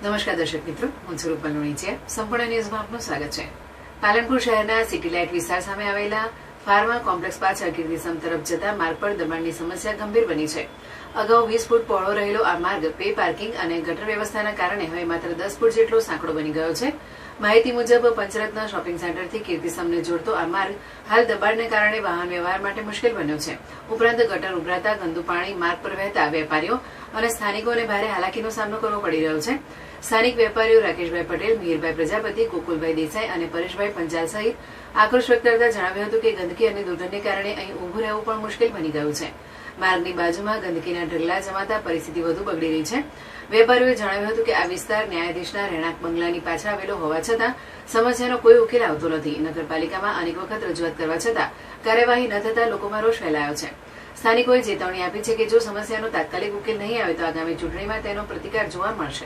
નમસ્કાર દર્શક મિત્રો, હું છું રૂપલ લુણીચિયા. સંપૂર્ણ ન્યૂઝમાં આપનું સ્વાગત છે. પાલનપુર શહેરના સિટી લાઇટ વિસ્તાર સામે આવેલા ફાર્મા કોમ્પ્લેક્સ પાછળ કીર્તિસ્તંભ તરફ જતા માર્ગ પર દબાણની સમસ્યા ગંભીર બની છે. અગાઉ 20 ફૂટ પહોળો રહેલો આ માર્ગ પે પાર્કિંગ અને ગટર વ્યવસ્થાના કારણે હવે માત્ર 10 ફૂટ જેટલો સાંકડો બની ગયો છે. માહિતી મુજબ પંચરત્ન શોપિંગ સેન્ટરથી કીર્તિસ્તંભને જોડતો આ માર્ગ હાલ દબાણને કારણે વાહન વ્યવહાર માટે મુશ્કેલ બન્યો છે. ઉપરાંત ગટર ઉભરાતા ગંદુ પાણી માર્ગ પર વહેતા વેપારીઓ અને સ્થાનિકોને ભારે હાલાકીનો સામનો કરવો પડી રહ્યો છે. સ્થાનિક વેપારીઓ રાકેશભાઈ પટેલ, મિહિરભાઈ પ્રજાપતિ, ગોકુલભાઈ દેસાઈ અને પરેશભાઈ પંચાલ સહિત આક્રોશ વ્યક્ત કરતા જણાવ્યું હતું કે ગંદકી અને દુર્ગંધને કારણે અહીં ઊભું રહેવું પણ મુશ્કેલ બની ગયું છે. માર્ગની બાજુમાં ગંદકીના ઢગલા જમાતા પરિસ્થિતિ વધુ બગડી રહી છે. વેપારીઓએ જણાવ્યું હતું કે આ વિસ્તાર ન્યાયાધીશના રહેણાંક બંગલાની પાછળ આવેલો હોવા છતાં સમસ્યાનો કોઈ ઉકેલ આવતો નથી. નગરપાલિકામાં અનેક વખત રજૂઆત કરવા છતાં કાર્યવાહી ન થતા લોકોમાં રોષ ફેલાયો છે. સ્થાનિકોએ ચેતવણી આપી છે કે જો સમસ્યાનો તાત્કાલિક ઉકેલ નહીં આવે તો આગામી ચૂંટણીમાં તેનો પ્રતિકાર જોવા મળશે.